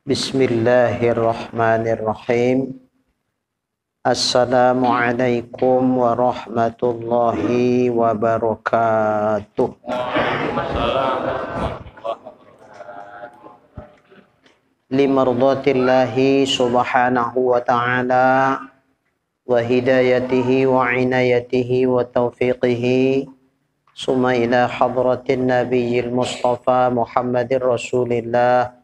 Bismillahirrahmanirrahim. Assalamualaikum warahmatullahi wabarakatuh. Limardatillahi subhanahu wa ta'ala wa hidayatihi wa inayatihi wa taufiqihi summa ila hadratin nabiyil mustafa Muhammadir Rasulillah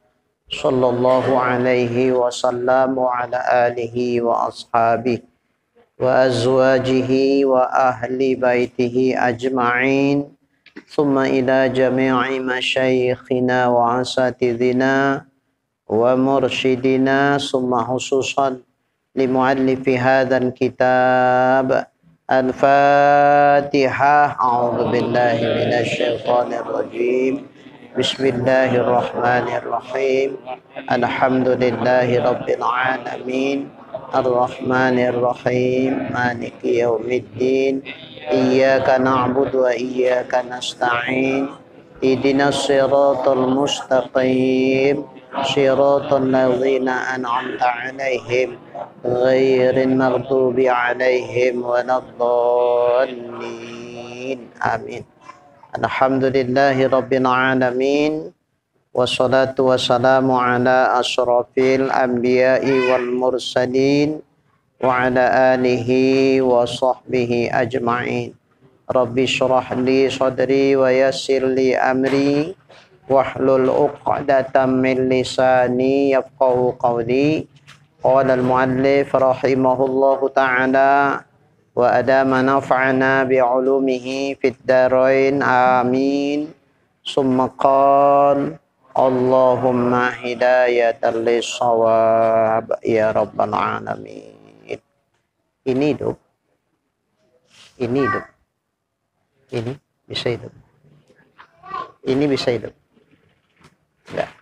sallallahu alaihi wasallam wa ala alihi wa ashabihi wa azwajihi wa ahli baitihi ajma'in thumma ila jami'i masyayikhina wa asatidhina wa mursyidina thumma hususan li muallifi hadzal kitab al-Fatihah. A'udzu billahi minasy syaithanir rajim. Bismillahirrahmanirrahim. Alhamdulillahi rabbil alamin. Ar-Rahmanir-Rahim. Maliki yaumiddin. Iyyaka na'budu wa iyyaka nasta'in. Ihdinas siratal mustaqim. Siratal ladzina an'amta 'alaihim ghairil maghdubi 'alaihim waladdallin. Amin. Alhamdulillahi rabbil alamin. Wassalatu wassalamu ala asyrafil anbiya'i wal mursalin wa ala alihi wa sahbihi ajma'in. Rabbi syrah li sadri wa yassir li amri wahlul 'uqdatam min lisani yafqahu qawli. Qala al-muallif rahimahullahu ta'ala wa adama naf'ana bi'ulumihi fid darain amin. Summa qala Allahumma hidayatan lis-shawab ya rabbal alamin. Ini hidup. Ini hidup. Ini bisa hidup. Ini bisa hidup. Enggak.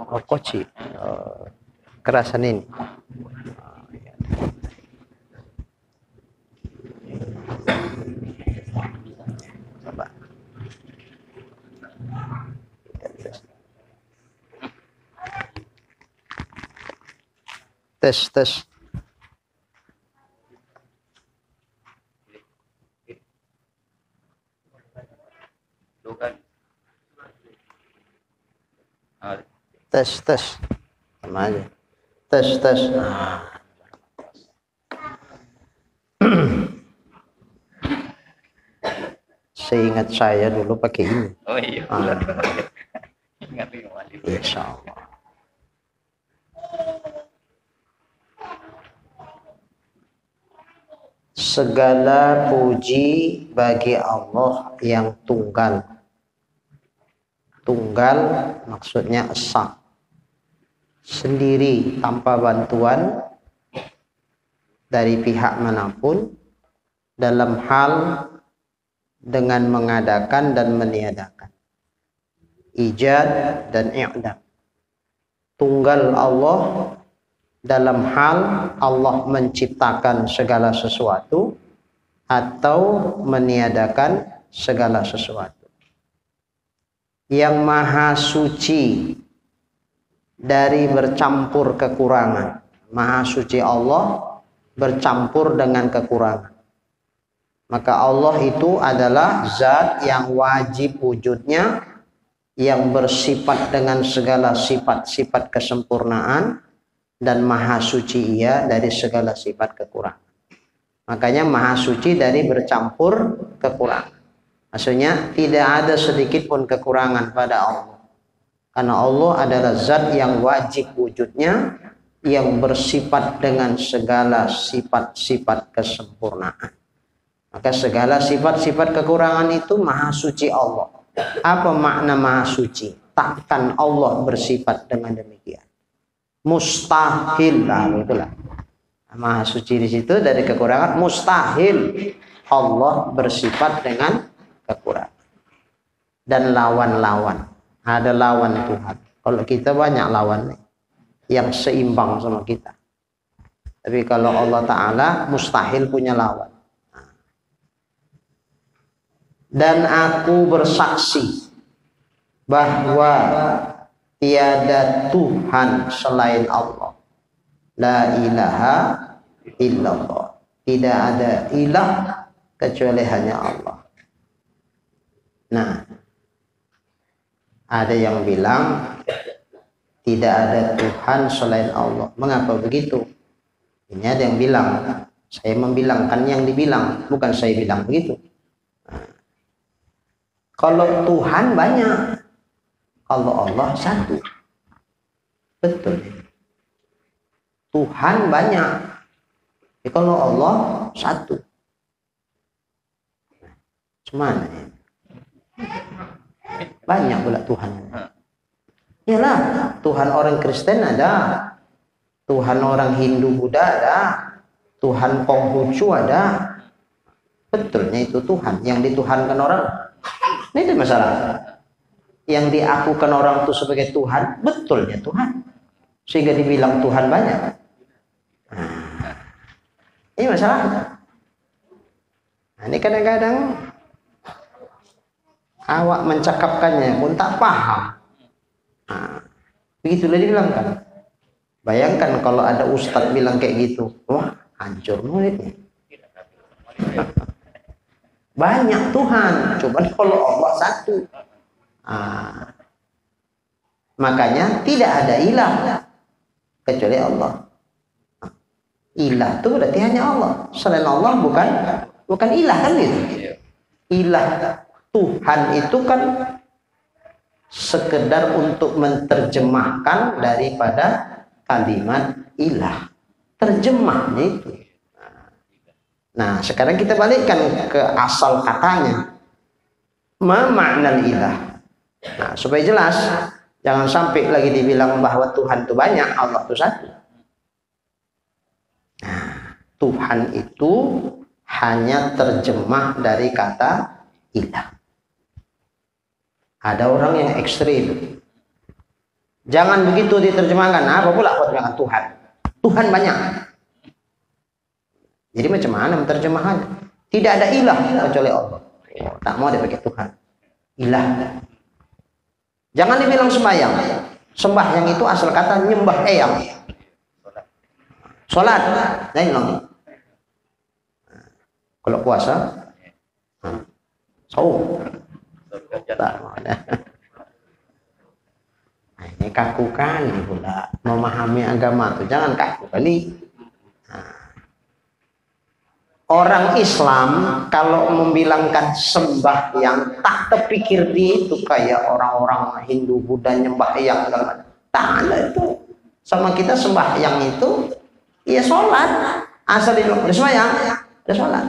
Oh, koci. Kerasan ini. Coba. Tes. Tes. Sama aja. Tes. Seingat saya dulu pakai ini. Oh iya. Ingat ini wali. Insyaallah. Segala puji bagi Allah yang tunggal. Tunggal maksudnya esa. Sendiri tanpa bantuan dari pihak manapun dalam hal dengan mengadakan dan meniadakan, ijad dan i'dam. Tunggal Allah dalam hal Allah menciptakan segala sesuatu atau meniadakan segala sesuatu. Yang maha suci dari bercampur kekurangan. Maha suci Allah bercampur dengan kekurangan. Maka Allah itu adalah zat yang wajib wujudnya, yang bersifat dengan segala sifat-sifat kesempurnaan, dan maha suci ia dari segala sifat kekurangan. Makanya maha suci dari bercampur kekurangan. Maksudnya tidak ada sedikit pun kekurangan pada Allah. Karena Allah adalah zat yang wajib wujudnya, yang bersifat dengan segala sifat-sifat kesempurnaan. Maka segala sifat-sifat kekurangan itu maha suci Allah. Apa makna maha suci? Takkan Allah bersifat dengan demikian. Mustahil lah, itulah. Maha suci di situ dari kekurangan, mustahil Allah bersifat dengan kekurangan. Dan lawan-lawan. Ada lawan Tuhan. Kalau kita banyak lawan nih, yang seimbang sama kita. Tapi kalau Allah Ta'ala mustahil punya lawan. Dan aku bersaksi bahwa tiada Tuhan selain Allah. La ilaha illallah. Tidak ada ilah kecuali hanya Allah. Nah, ada yang bilang tidak ada Tuhan selain Allah. Mengapa begitu? Ini ada yang bilang, saya membilangkan yang dibilang, bukan saya bilang begitu. Nah, kalau Tuhan banyak, kalau Allah satu. Betul. Tuhan banyak, kalau Allah satu. Cuman banyak pula Tuhan. Iyalah, Tuhan orang Kristen ada, Tuhan orang Hindu Buddha ada, Tuhan Konghucu ada. Betulnya itu Tuhan. Yang dituhankan orang, ini masalah. Yang diakukan orang itu sebagai Tuhan, betulnya Tuhan. Sehingga dibilang Tuhan banyak. Nah, ini masalah. Nah, ini kadang-kadang awak mencakapkannya pun tak paham. Nah, begitulah dibilangkan. Bayangkan kalau ada ustadz bilang kayak gitu, wah hancur muridnya. Banyak Tuhan, coba kalau Allah satu. Nah, makanya tidak ada ilah kecuali Allah. Ilah itu berarti hanya Allah. Selain Allah bukan ilah kan gitu. Ilah Tuhan itu kan sekedar untuk menerjemahkan daripada kalimat ilah. Terjemahnya itu. Nah, sekarang kita balikkan ke asal katanya. Ma ma'nal ilah. Nah, supaya jelas, jangan sampai lagi dibilang bahwa Tuhan itu banyak, Allah itu satu. Nah, Tuhan itu hanya terjemah dari kata ilah. Ada orang yang ekstrim. Jangan begitu diterjemahkan. Apa pula kau terjemahkan Tuhan? Tuhan banyak. Jadi macam mana menerjemahkannya? Tidak ada ilah kecuali Allah. Tak mau dia pakai Tuhan. Ilah. Jangan dibilang sembahyang. Sembahyang itu asal kata nyembah eyang. Sholat. Lain lagi. Kalau puasa, saum. Nah, ini kaku kali pula memahami agama tuh, jangan kaku kali. Orang Islam kalau membilangkan sembahyang tak terpikir dia itu kayak orang-orang Hindu Buddha nyembah yang tak ada itu. Sama kita sembahyang itu ya sholat, asal dia sembahyang dia sholat.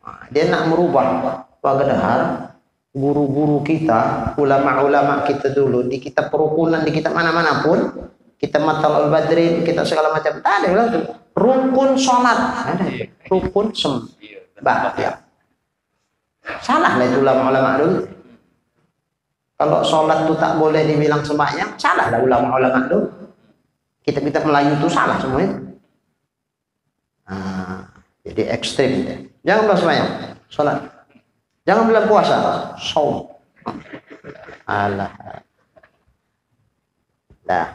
Nah, dia nak merubah padahal guru-guru kita, ulama-ulama kita dulu di kitab perukunan, di kitab mana-mana pun, kita Matalul Badrin, kita segala macam, tak ada bilang rukun sholat, ada rukun sembahyang. Salah lah itu ulama-ulama dulu. Kalau sholat itu tak boleh dibilang sembahyang, salah lah ulama-ulama dulu. Kita Melayu itu salah semuanya. Nah, jadi ekstrim. Jangan bilang sembahyang, sholat. Jangan bilang puasa, saum. Alah. Dah.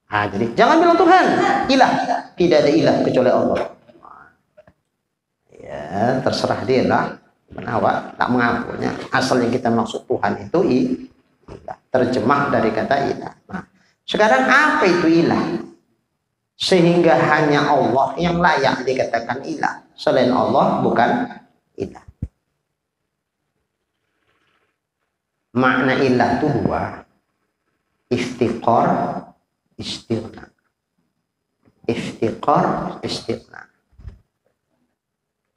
Jadi jangan bilang Tuhan, ilah. Tidak ada ilah kecuali Allah. Ya, terserah dia lah. Awak tak mengakunya. Asal yang kita maksud Tuhan itu ilah. Terjemah dari kata ilah. Nah, sekarang apa itu ilah? Sehingga hanya Allah yang layak dikatakan ilah. Selain Allah bukan ilah. Makna ilah itu dua. Iftiqar, istighna. Iftiqar, istighna.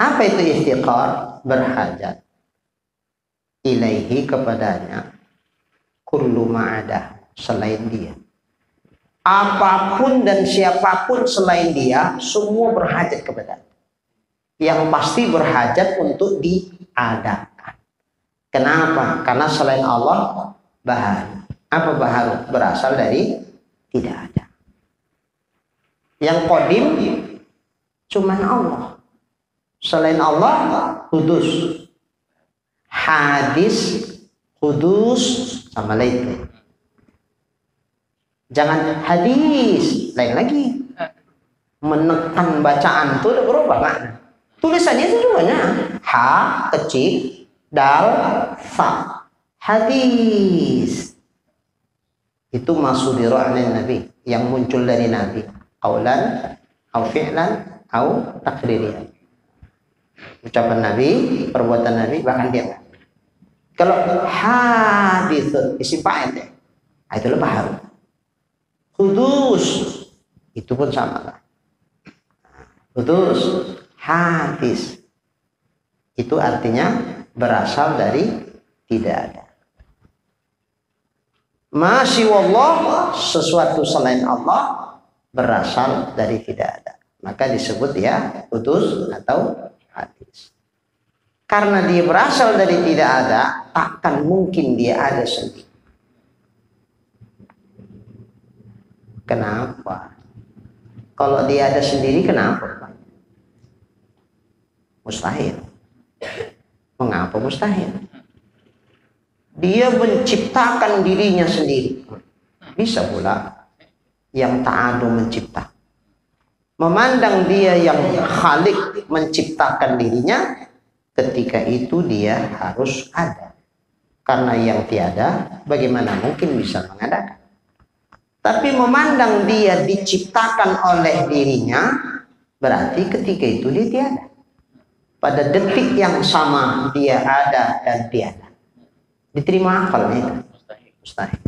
Apa itu iftiqar? Berhajat ilaihi, kepadanya, kullu ma'adah, selain dia. Apapun dan siapapun selain dia, semua berhajat kepadanya. Yang pasti berhajat untuk diadakan. Kenapa? Karena selain Allah baharu. Apa baharu? Berasal dari tidak ada. Yang qadim cuman Allah. Selain Allah kudus, hadis, Kudus sama lain. Jangan hadis, lain lagi. Menekan bacaan itu udah berubah makna. Tulisannya itu juga ha kecil, dal, fa. Hadis. Itu masudiro anin Nabi, yang muncul dari Nabi. Qaulan, au fi'lan, au takririan. Ucapan Nabi, perbuatan Nabi, bahkan dia. Kalau hadis isim fa'il ya, itu lebih baru. Kudus itu pun sama lah. Kudus, hadis itu artinya berasal dari tidak ada. Masya Allah, sesuatu selain Allah berasal dari tidak ada. Maka disebut ya kudus atau hadis. Karena dia berasal dari tidak ada, takkan mungkin dia ada sendiri. Kenapa? Kalau dia ada sendiri, kenapa? Mustahil. Mengapa mustahil? Dia menciptakan dirinya sendiri. Bisa pula yang ta'adu mencipta. Memandang dia yang khalik menciptakan dirinya, ketika itu dia harus ada. Karena yang tiada, bagaimana mungkin bisa mengadakan? Tapi memandang dia diciptakan oleh dirinya, berarti ketika itu dia tiada. Pada detik yang sama dia ada dan tiada. Diterima akalnya itu? Mustahil.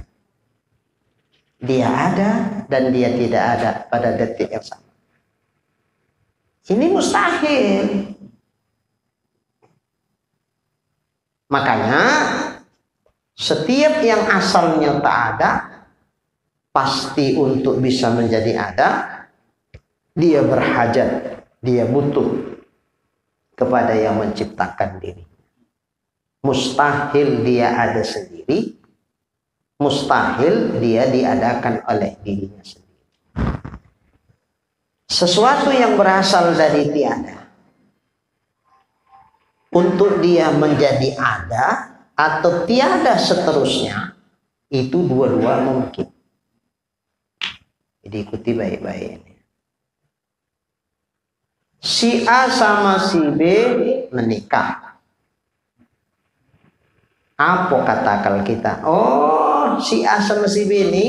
Dia ada dan dia tidak ada pada detik yang sama. Ini mustahil. Makanya setiap yang asalnya tak ada, pasti untuk bisa menjadi ada, dia berhajat, dia butuh kepada yang menciptakan diri. Mustahil dia ada sendiri, mustahil dia diadakan oleh dirinya sendiri. Sesuatu yang berasal dari tiada, untuk dia menjadi ada atau tiada seterusnya, itu dua-dua mungkin. Jadi ikuti baik-baik ini. Si A sama si B menikah. Apa kata akal kita? Oh, si A sama si B ini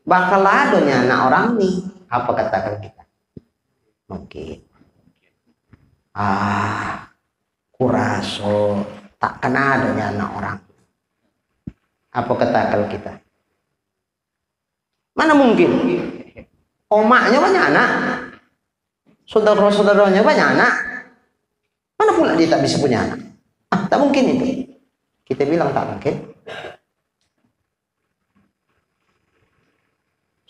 bakal adanya anak orang nih. Apa kata akal kita? Mungkin. Kuraso tak kena adanya anak orang. Apa kata akal kita? Mana mungkin? Omaknya banyak anak, saudara-saudaranya banyak anak. Mana pula dia tak bisa punya anak? Tak mungkin itu. Kita bilang tak mungkin.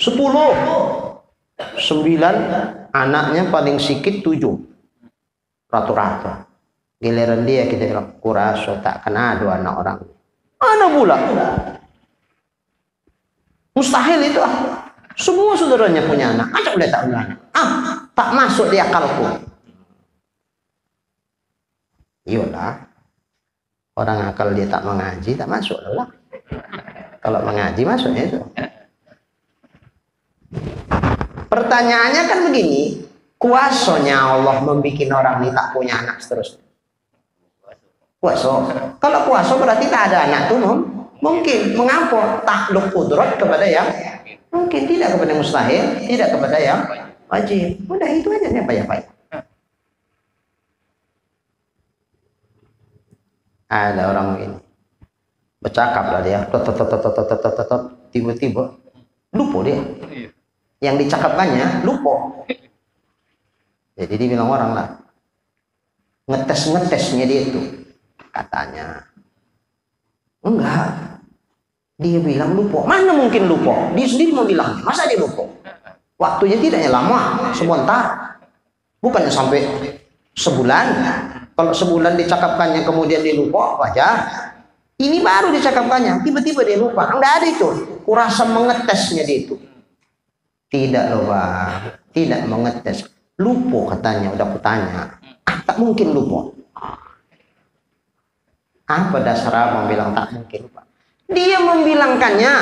10, 9 anaknya paling sedikit 7, rata-rata. Giliran dia kita bilang kuraso tak kena 2 anak orang. Mana pula? Mustahil itu. Semua saudaranya punya anak. Macam boleh tak punya anak? Tak masuk di akalku. Iyalah. Orang akal dia tak mengaji, tak masuk lah. Kalau mengaji masuknya itu. Pertanyaannya kan begini, kuasanya Allah membuat orang ini tak punya anak seterusnya. Kuasa. Kalau kuasa berarti tak ada anak tuh mungkin. Mengapa? Takluk kudrat kepada yang mungkin, tidak kepada mustahil, tidak kepada yang wajib. Udah itu aja nih payah-payah. Ada orang ini bercakap lah dia, tiba-tiba lupa dia. Yang dicakapkannya lupa. Jadi dibilang orang lah, ngetesnya dia itu katanya enggak. Dia bilang lupa. Mana mungkin lupa? Dia sendiri mau bilang, masa dia lupa? Waktunya tidaknya lama, sebentar. Bukannya sampai sebulan. Kalau sebulan dicakapkannya kemudian dia lupa, wajar. Ini baru dicakapkannya, tiba-tiba dia lupa. Enggak ada itu. Kurasa mengetesnya dia itu. Tidak loh bang, tidak mengetes. Lupa katanya, udah kutanya. Tak mungkin lupa. Apa dasar abang bilang tak mungkin lupa? Dia membilangkannya.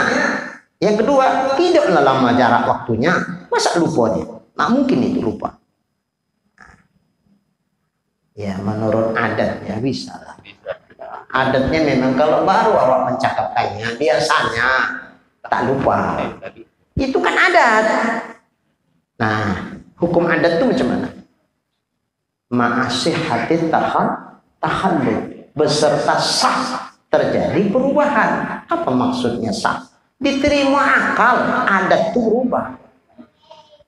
Yang kedua, tidaklah lama jarak waktunya. Masa lupa dia? Nah, mungkin itu lupa. Ya, menurut adatnya bisa lah. Adatnya memang kalau baru awak mencakapkannya, biasanya tak lupa. Itu kan adat. Nah, hukum adat itu macam mana? Ma'asihati tahallul, beserta sah terjadi perubahan. Apa maksudnya sah? Diterima akal, adat itu berubah.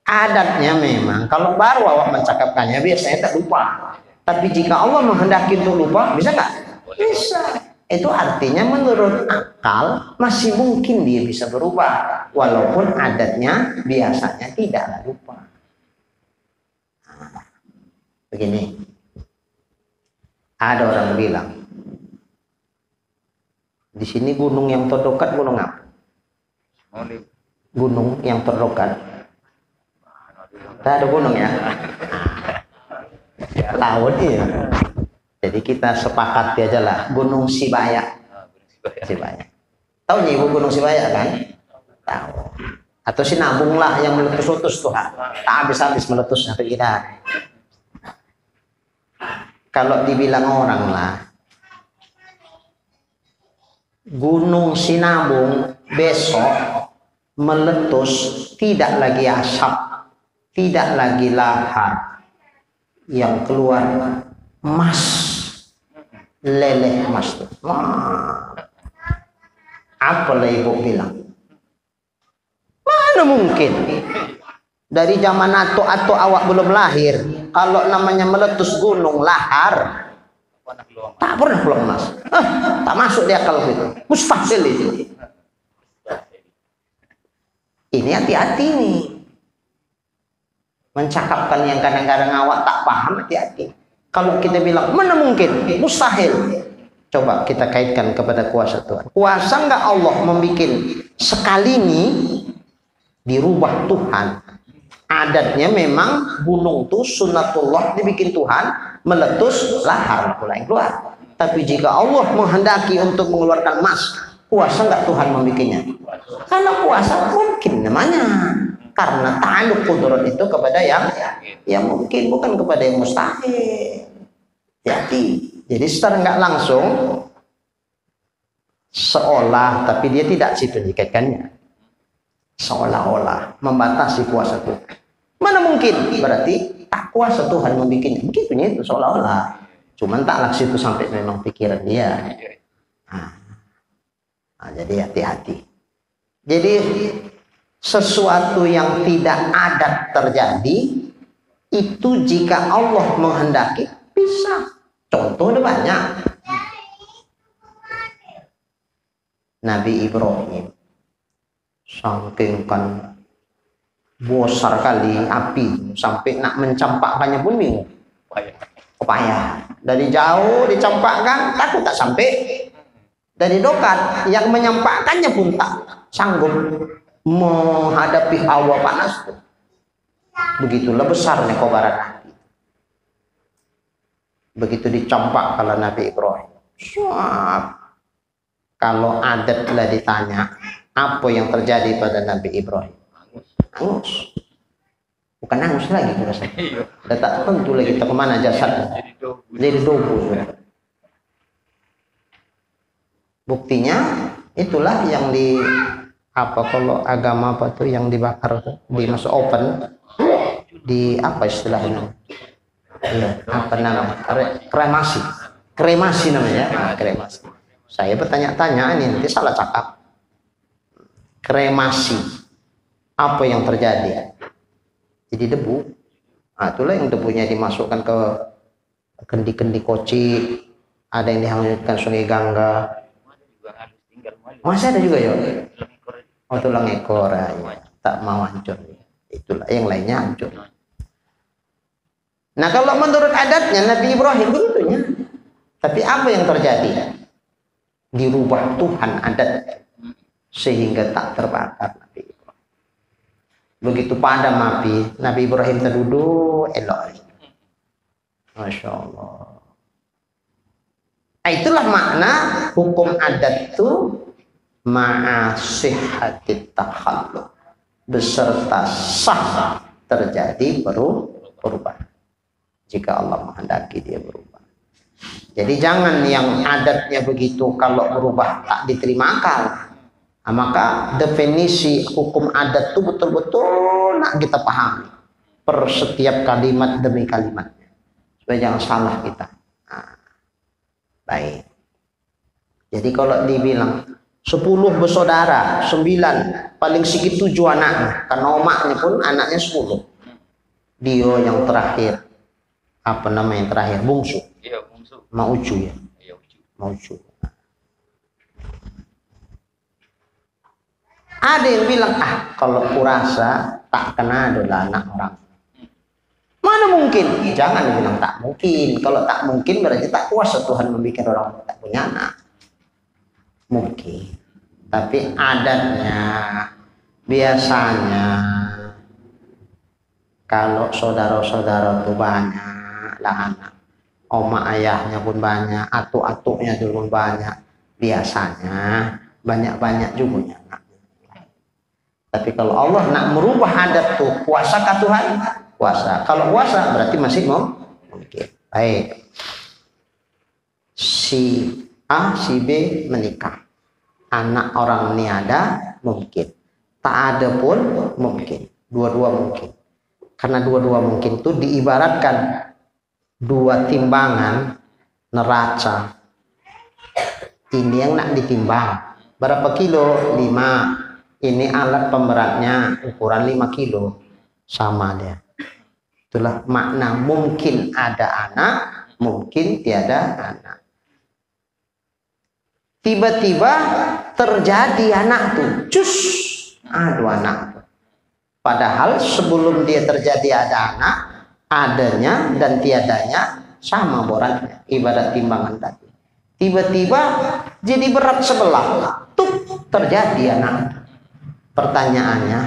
Adatnya memang kalau baru awak mencakapkannya biasanya tak lupa. Tapi jika Allah menghendaki untuk lupa, bisa nggak? Bisa. Itu artinya menurut akal masih mungkin dia bisa berubah, walaupun adatnya biasanya tidak lupa. Nah, begini, ada orang bilang di sini gunung yang terdekat gunung apa? Gunung yang terdekat. Tak ada gunung ya? Laut ya. Jadi kita sepakati aja lah Gunung Sibaya. Sibaya. Tahu nih ibu Gunung Sibaya kan? Tahu. Atau Sinabung lah yang meletus-letus tuh. Tak habis-habis meletus sampai kita. Kalau dibilang orang lah, Gunung Sinabung besok meletus, tidak lagi asap, tidak lagi lahar, yang keluar emas, leleh emas tuh. Wah, apalah ibu bilang? Mana mungkin? Dari zaman atau awak belum lahir, kalau namanya meletus gunung lahar, tak pernah keluar emas. Tak masuk di akal itu. Mustahil itu. Ini hati-hati nih. Mencakapkan yang kadang-kadang awak tak paham, hati-hati. Kalau kita bilang mana mungkin, mustahil. Coba kita kaitkan kepada kuasa Tuhan. Kuasa nggak Allah membuat sekali ini dirubah Tuhan. Adatnya memang gunung itu sunnatullah dibikin Tuhan meletus lahar pula yang keluar. Tapi jika Allah menghendaki untuk mengeluarkan emas, kuasa nggak Tuhan membikinnya? Kalau kuasa mungkin namanya. Karena ta'alluq qudrat itu kepada yang mungkin, bukan kepada yang mustahil. Jadi secara nggak langsung seolah, tapi dia tidak situ dikaitkannya. Seolah-olah membatasi kuasa Tuhan. Mana mungkin? Berarti tak kuasa Tuhan membikinnya. Begitunya itu seolah-olah. Cuman tak langsung itu sampai memang pikiran dia. Nah, jadi hati-hati. Jadi sesuatu yang tidak adat terjadi itu jika Allah menghendaki bisa. Contoh ada banyak. Nabi Ibrahim saking kan besar kali api sampai nak mencampakkannya pun bingung. Payah. Dari jauh dicampakkan takut tak sampai. Dari dekat yang menyampaikannya pun tak sanggup menghadapi hawa panas. Begitulah besarnya kobaran api. Begitu dicampak kalau Nabi Ibrahim. Kalau adatlah ditanya apa yang terjadi pada Nabi Ibrahim, angus. Bukan angus lagi rasanya. Udah tak tentu lagi kita kemana jasadnya. Jadi dobu. Buktinya itulah yang di apa kalau agama apa tuh yang dibakar tuh dimasuk open di apa istilahnya? Iya, apa namanya? Kremasi namanya. Nah, kremasi. Saya bertanya-tanya ini nanti salah cakap. Kremasi. Apa yang terjadi? Jadi debu. Nah, itulah yang debunya dimasukkan ke kendi-kendi koci, ada yang dihanyutkan sungai Gangga. Masih ada juga ya? Oh, tulang ekor ya. Tak mau hancur. Itulah yang lainnya hancur. Nah, kalau menurut adatnya Nabi Ibrahim begitunya. Tapi apa yang terjadi? Dirubah Tuhan adat sehingga tak terbakar Nabi Ibrahim. Begitu padam api, Nabi Ibrahim terduduk elok. Masya Allah. Itulah makna hukum adat itu ma'a sihhatit takhalluq, beserta sah terjadi perubahan jika Allah menghendaki dia berubah. Jadi jangan yang adatnya begitu, kalau berubah tak diterima akal. Nah, maka definisi hukum adat itu betul-betul nak kita pahami per setiap kalimat demi kalimatnya, supaya jangan salah kita. Nah, baik. Jadi kalau dibilang 10 bersaudara, 9 paling sedikit 7 anaknya, karena omaknya pun anaknya 10. Dia yang terakhir, apa namanya yang terakhir, bungsu. Iya, bungsu. Maucu ya. Iya, ucu. Maucu. Ada yang bilang, kalau kurasa tak kena adalah anak orang. Mana mungkin? Jangan dibilang tak mungkin. Kalau tak mungkin berarti tak kuasa Tuhan membuat orang tak punya anak. Mungkin. Tapi adatnya, biasanya kalau saudara-saudara itu banyak lah anak, oma ayahnya pun banyak, atuk-atuknya pun banyak, biasanya banyak-banyak juga anak. Tapi kalau Allah nak merubah adat tuh, kuasakah Tuhan? Kuasa. Kalau kuasa berarti masih mungkin. Baik. Si A, si B menikah. Anak orang ini ada, mungkin. Tak ada pun mungkin. Dua-dua mungkin. Karena dua-dua mungkin itu diibaratkan 2 timbangan neraca. Ini yang nak ditimbang. Berapa kilo? 5. Ini alat pemberatnya ukuran 5 kilo. Sama dia. Itulah makna mungkin ada anak, mungkin tiada anak. Tiba-tiba terjadi anak tuh, cus, ada anak. Padahal sebelum dia terjadi ada anak, adanya dan tiadanya sama beratnya, ibarat timbangan tadi. Tiba-tiba jadi berat sebelah, tuh terjadi anak. Pertanyaannya,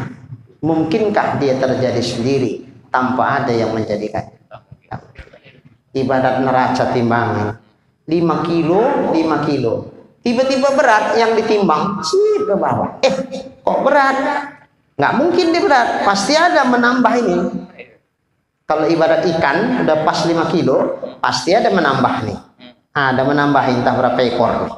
mungkinkah dia terjadi sendiri tanpa ada yang menjadikannya? Ibarat neraca timbangan, 5 kilo, 5 kilo. Tiba-tiba berat yang ditimbang, sih ke bawah. Kok berat? Nggak mungkin dia berat, pasti ada menambah ini. Kalau ibarat ikan udah pas 5 kilo, pasti ada menambah nih. Ada menambah entah berapa ekor nih.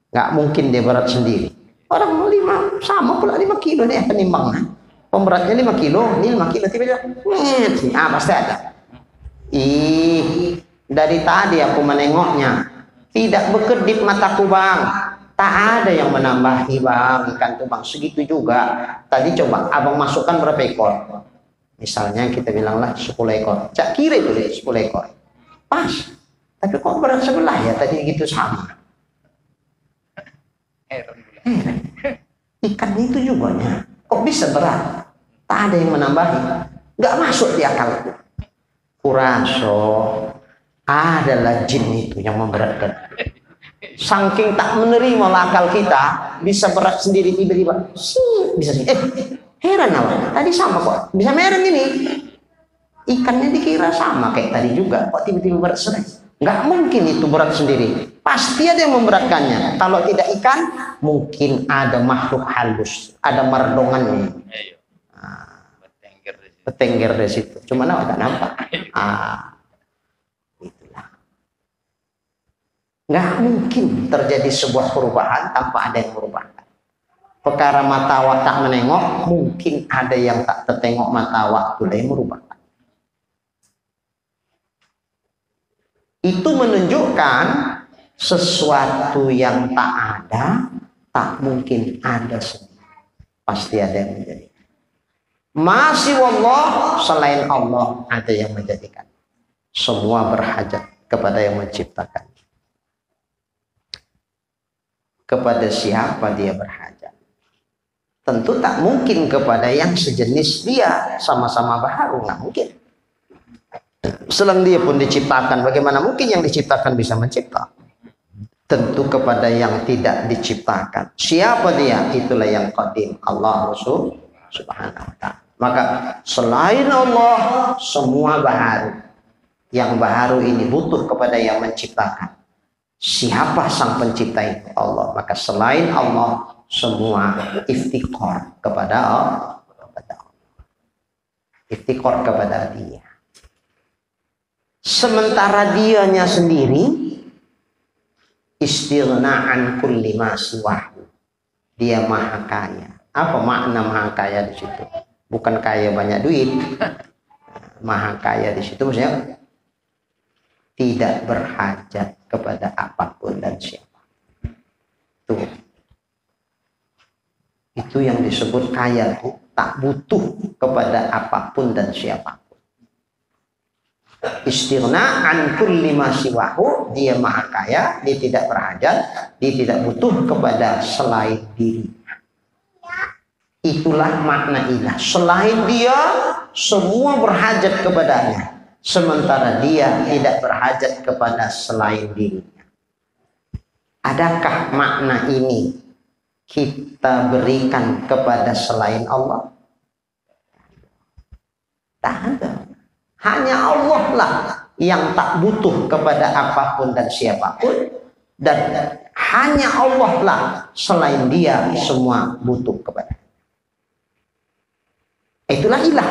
Nggak mungkin dia berat sendiri. Orang 5 sama pula 5 kilo nih penimbangnya. Pemberatnya 5 kilo, ini 5 kilo tiba-tiba. Pasti ada. Dari tadi aku menengoknya. Tidak berkedip mataku bang, tak ada yang menambahi bang, ikan tuh bang, segitu juga. Tadi coba abang masukkan berapa ekor? Misalnya kita bilanglah 10 ekor. Cak kira itu 10 ekor. Pas. Tapi kok berat sebelah ya tadi gitu sama. Ikan itu juga nya. Kok bisa berat? Tak ada yang menambahi. Nggak masuk di akalku. Kuraso adalah jin itu yang memberatkan. Saking tak menerima akal kita, bisa berat sendiri tiba-tiba. Bisa sih. Heran awak. Tadi sama kok. Bisa mereng ini. Ikannya dikira sama kayak tadi juga. Kok tiba-tiba berat sendiri? Nggak mungkin itu berat sendiri. Pasti ada yang memberatkannya. Kalau tidak ikan, mungkin ada makhluk halus, ada merdongannya. Petengger dari situ. Cuma awak tak nampak. Nggak mungkin terjadi sebuah perubahan tanpa ada yang merubahkan. Perkara mata awak tak menengok, mungkin ada yang tak tertengok mata awak itu yang merubahkan. Itu menunjukkan sesuatu yang tak ada, tak mungkin ada sendiri. Pasti ada yang menjadikan. Masih wallah, selain Allah ada yang menjadikan. Semua berhajat kepada yang menciptakan. Kepada siapa dia berhajat? Tentu tak mungkin kepada yang sejenis dia, sama-sama baharu, nggak mungkin. Selang dia pun diciptakan, bagaimana mungkin yang diciptakan bisa mencipta? Tentu kepada yang tidak diciptakan. Siapa dia? Itulah yang qadim, Allah Rasul Subhanahu wa ta'ala. Maka selain Allah semua baharu. Yang baharu ini butuh kepada yang menciptakan. Siapa sang pencipta itu? Allah. Maka selain Allah semua iftikor kepada Allah. Iftikor kepada Dia. Sementara Dianya sendiri istighna'an kulli ma siwahu. Dia maha kaya. Apa makna maha kaya di situ? Bukan kaya banyak duit. Maha kaya di situ maksudnya tidak berhajat kepada apapun dan siapa. Tuh. Itu yang disebut kaya tuh, tak butuh kepada apapun dan siapapun. Istighna'an kulli ma siwahu, dia maha kaya, dia tidak berhajat, dia tidak butuh kepada selain dirinya. Itulah makna ilah. Selain dia, semua berhajat kepadanya. Sementara dia tidak berhajat kepada selain dirinya. Adakah makna ini kita berikan kepada selain Allah? Tak ada. Hanya Allah lah yang tak butuh kepada apapun dan siapapun. Dan hanya Allah lah selain dia semua butuh kepada. Itulah ilah.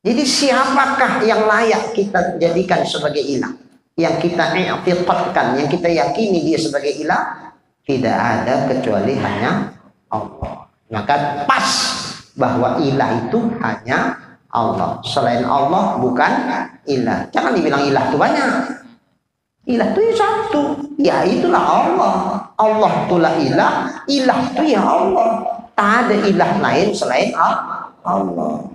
Jadi siapakah yang layak kita jadikan sebagai ilah? Yang kita i'tiqadkan, yang kita yakini dia sebagai ilah, tidak ada kecuali hanya Allah. Maka pas bahwa ilah itu hanya Allah. Selain Allah bukan ilah. Jangan dibilang ilah itu banyak. Ilah itu satu. Ya itulah Allah. Allah itulah ilah. Ilah itu ya Allah. Tak ada ilah lain selain Allah.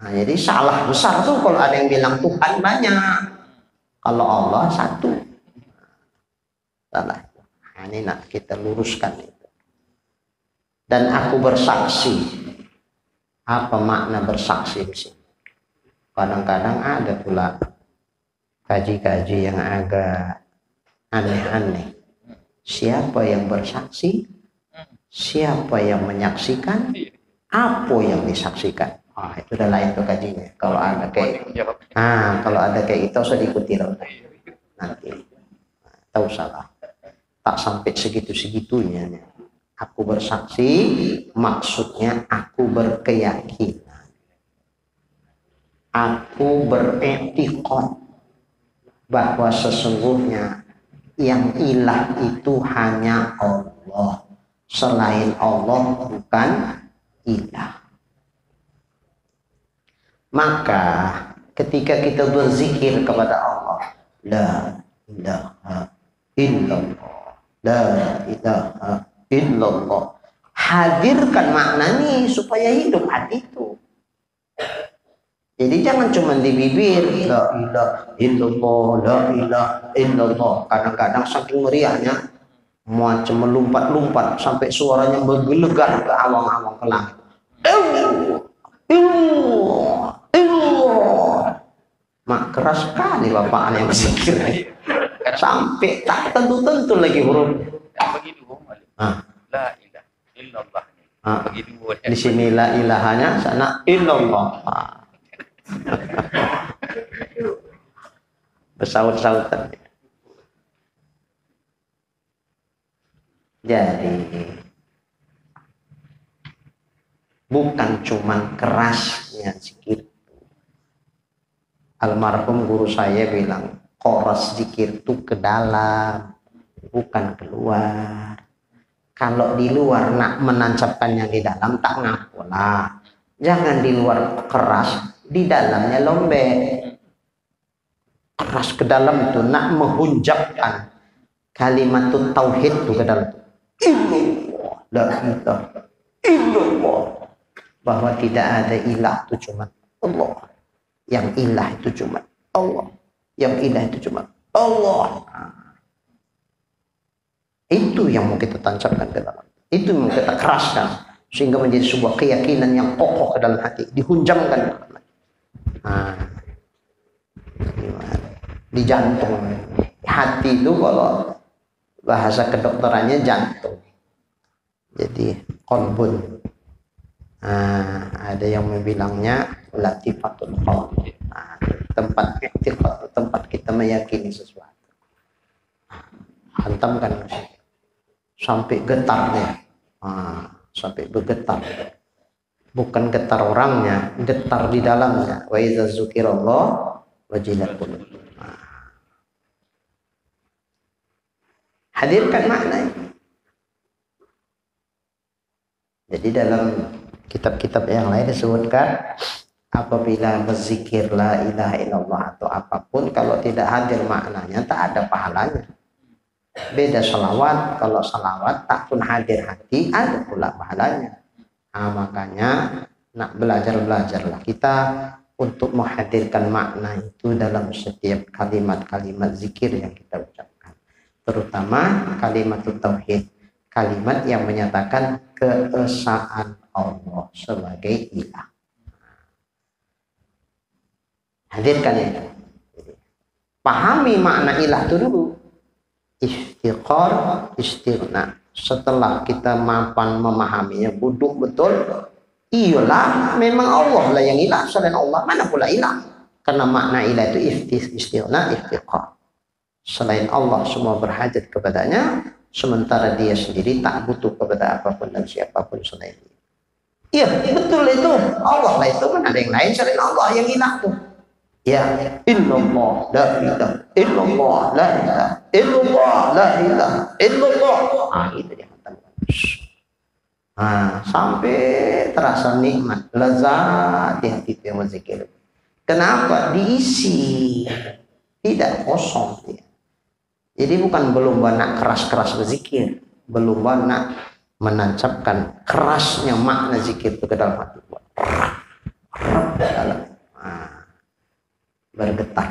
Nah, jadi salah besar tuh kalau ada yang bilang Tuhan banyak. Kalau Allah satu. Salah. Nah, ini nak kita luruskan itu. Dan aku bersaksi. Apa makna bersaksi di sini? Kadang-kadang ada pula kaji-kaji yang agak aneh-aneh. Siapa yang bersaksi? Siapa yang menyaksikan? Apa yang disaksikan? Itu udah lain tuh kajinya. Kalau ada kayak kalau ada kayak itu usah diikuti loh. Nanti tahu salah. Tak sampai segitu-segitunya. Aku bersaksi maksudnya aku berkeyakinan. Aku beriktikad bahwa sesungguhnya yang ilah itu hanya Allah. Selain Allah bukan ilah. Maka ketika kita berzikir kepada Allah, la ilaha illallah, la ilaha illallah, hadirkan makna ini supaya hidup hati itu. Jadi jangan cuma di bibir, la ilaha illallah, la ilaha illallah. Kadang-kadang saking meriahnya, macam melompat-lompat sampai suaranya bergelegar ke awang-awang ke langit. Mak keras sekali bapak yang berzikir. Sampai tak tentu-tentu lagi huruf. La ilaha illallah. Di sini la ilahanya, sana illallah. Bersaut-sautan. Jadi bukan cuman kerasnya zikir. Almarhum guru saya bilang, koras zikir itu ke dalam, bukan keluar. Kalau di luar nak menancapkannya di dalam, tak ngaku lah. Jangan di luar keras, di dalamnya lembek. Keras ke dalam itu nak menghunjabkan kalimat tauhid itu ke dalam. Illallah, la ilaha illallah. Bahwa tidak ada ilah itu cuma Allah. Yang ilah itu cuma Allah. Yang ilah itu cuma Allah. Itu yang mau kita tancapkan ke dalam. Itu yang mau kita keraskan sehingga menjadi sebuah keyakinan yang kokoh ke dalam hati, dihunjamkan ke dalam hati. Di jantung. Hati itu kalau bahasa kedokterannya jantung. Jadi qalbun. Ada yang membilangnya latifatul qalb. Tempat i'tiqad, tempat kita meyakini sesuatu. hantamkan sampai getar dia. Sampai bergetar. Bukan getar orangnya, getar di dalamnya. Wa idza dzukirallah wajilat qulubuhum. Hadirkan makna. Jadi dalam kitab-kitab yang lain disebutkan apabila berzikir la ilaha illallah atau apapun kalau tidak hadir maknanya tak ada pahalanya. Beda salawat, kalau salawat tak pun hadir hati ada pula pahalanya. Makanya nak belajarlah kita untuk menghadirkan makna itu dalam setiap kalimat-kalimat zikir yang kita ucapkan. Terutama kalimat tauhid, kalimat yang menyatakan keesaan Allah sebagai ilah. Hadirkan itu. Pahami makna ilah itu dulu. Istiqor, istighna. Setelah kita mampan memahaminya, buduk betul. Iyalah, memang Allah lah yang ilah. Selain Allah, mana pula ilah? Karena makna ilah itu istighna, istiqor. Selain Allah semua berhajat kepadanya, sementara dia sendiri tak butuh kepada apapun dan siapapun selain dia. Iya, betul itu. Allah lah itu, mana ada yang lain selain Allah yang ilah tuh. Ya, illallah la ilaha illallah la ilaha illallah la ilaha illallah. Itu dia kata. Sampai terasa nikmat, lezat di hati yang berzikir. Kenapa? Diisi, tidak kosong dia. Jadi bukan belum nak keras-keras berzikir, belum nak menancapkan kerasnya makna zikir itu ke dalam hati. Dalam bergetar